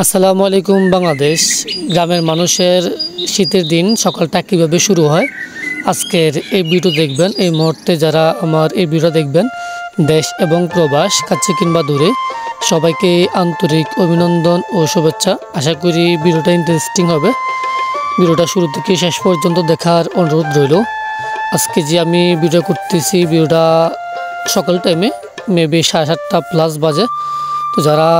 আসসালামু আলাইকুম বাংলাদেশ। গ্রামের মানুষের শীতের দিন সকালটা কীভাবে শুরু হয় আজকের এই ভিডিও দেখবেন। এই মুহূর্তে যারা আমার এই ভিডিও দেখবেন দেশ এবং প্রবাস কাছে কিংবা দূরে, সবাইকে আন্তরিক অভিনন্দন ও শুভেচ্ছা। আশা করি ভিডিওটা ইন্টারেস্টিং হবে। ভিডিওটা শুরু থেকে শেষ পর্যন্ত দেখার অনুরোধ রইল। আজকে যে আমি ভিডিও করতেছি, ভিডিওটা সকাল টাইমে মেবি 7:30+ বাজে। তো যারা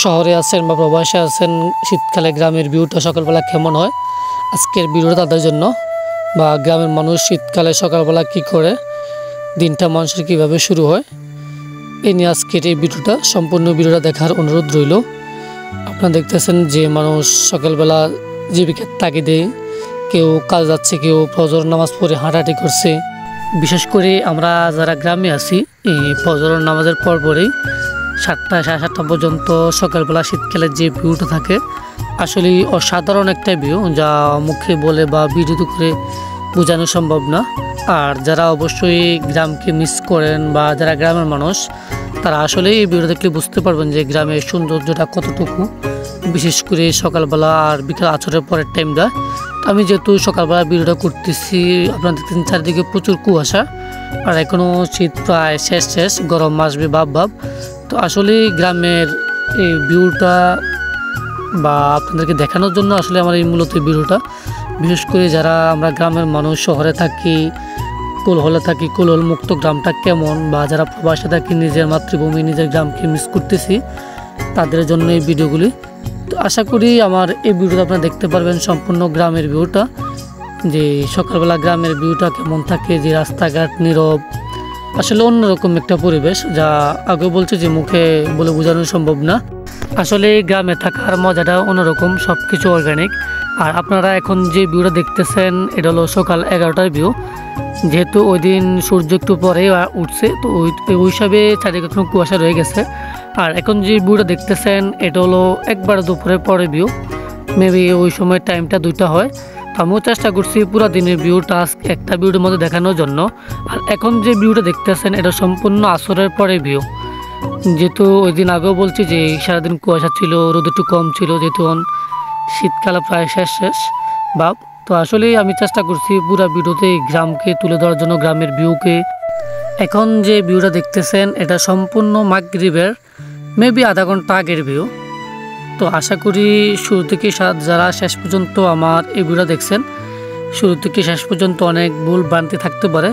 শহরে আছেন বা প্রবাসে আছেন, শীতকালে গ্রামের ভিউটা সকালবেলা কেমন হয়, আজকের ভিডিওটা তাদের জন্য। বা গ্রামের মানুষ শীতকালে সকালবেলা কি করে, দিনটা মানুষের কীভাবে শুরু হয়, এই নিয়ে আজকের এই ভিডিওটা। সম্পূর্ণ ভিডিওটা দেখার অনুরোধ রইল। আপনারা দেখতেছেন যে মানুষ সকালবেলা জীবিকার তাগিদে কেউ কাজ যাচ্ছে, কেউ ফজর নামাজ পড়ে হাঁটাহাঁটি করছে। বিশেষ করে আমরা যারা গ্রামে আছি, এই ফজর নামাজের পরেই 7টা সাড়ে 7টা পর্যন্ত সকালবেলা শীতকালের যে ভিউটা থাকে, আসলে অসাধারণ একটা ভিউ, যা মুখে বলে বা ভিডিও করে বোঝানো সম্ভব না। আর যারা অবশ্যই গ্রামকে মিস করেন বা যারা গ্রামের মানুষ, তারা আসলে এই ভিডিও দেখলে বুঝতে পারবেন যে গ্রামের সৌন্দর্যটা কতটুকু, বিশেষ করে সকালবেলা আর বিকাল আছরের পরের টাইমটা। আমি যেহেতু সকালবেলা ভিডিওটা করতেছি, আপনারা দেখতেছেন চারিদিকে প্রচুর কুয়াশা, আর এখনও শীত প্রায় শেষ, গরম আসবে ভাব। তো আসলে গ্রামের এই ভিউটা বা আপনাদেরকে দেখানোর জন্য আসলে আমার এই মূলত ভিডিওটা। বিশেষ করে যারা আমরা গ্রামের মানুষ, শহরে থাকি, কোলহলে থাকি, কোলহল মুক্ত গ্রামটা কেমন, বা যারা প্রবাসে থাকি, নিজের মাতৃভূমি নিজের গ্রামকে মিস করতেছি, তাদের জন্য এই ভিডিওগুলি। তো আশা করি আমার এই ভিডিওটা আপনারা দেখতে পারবেন সম্পূর্ণ গ্রামের ভিউটা, যে সকালবেলা গ্রামের ভিউটা কেমন থাকে, যে রাস্তাঘাট নীরব, আসলে অন্যরকম একটা পরিবেশ, যা আগে বলছে যে মুখে বলে বোঝানো সম্ভব না। আসলে গ্রামে থাকার মজাটা অন্যরকম, সব কিছু অর্গানিক। আর আপনারা এখন যে ভিউটা দেখতেছেন, এটা হলো সকাল 11টার ভিউ। যেহেতু ওই দিন সূর্য একটু পরে উঠছে, তো ওই হিসাবে চারিদিকে এখনো কুয়াশা রয়ে গেছে। আর এখন যে ভিউটা দেখতেছেন, এটা হলো একবার দুপুরের পরে ভিউ, মেবি ওই সময় টাইমটা 2টা হয়। আমিও চেষ্টা করছি পুরো দিনের ভিউটা একটা ভিউর মধ্যে দেখানোর জন্য। আর এখন যে ভিউটা দেখতেছেন, এটা সম্পূর্ণ আসরের পরে ভিউ। যেহেতু ওই দিন আগেও বলছি যে সারাদিন কুয়াশা ছিল, রোদ একটু কম ছিল, যেহেতু শীতকালে প্রায় শেষ ভাব। তো আসলেই আমি চেষ্টা করছি পুরো ভিডিওতে গ্রামকে তুলে ধরার জন্য, গ্রামের ভিউকে। এখন যে ভিউটা দেখতেছেন, এটা সম্পূর্ণ মাগরিবের মেবি আধা ঘন্টা আগের ভিউ। তো আশা করি শুরু থেকে যারা শেষ পর্যন্ত আমার এই ভিডিওটা দেখছেন, শুরু থেকে শেষ পর্যন্ত অনেক ভুল ভ্রান্তি থাকতে পারে,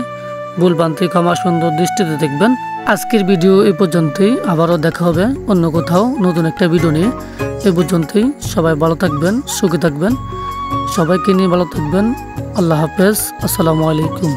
ভুল ভ্রান্তি ক্ষমা সুন্দর দৃষ্টিতে দেখবেন। আজকের ভিডিও এই পর্যন্তই, আবারও দেখা হবে অন্য কোথাও নতুন একটা ভিডিও নিয়ে। এই পর্যন্তই, সবাই ভালো থাকবেন, সুখে থাকবেন, সবাইকে নিয়ে ভালো থাকবেন। আল্লাহ হাফেজ, আসসালামু আলাইকুম।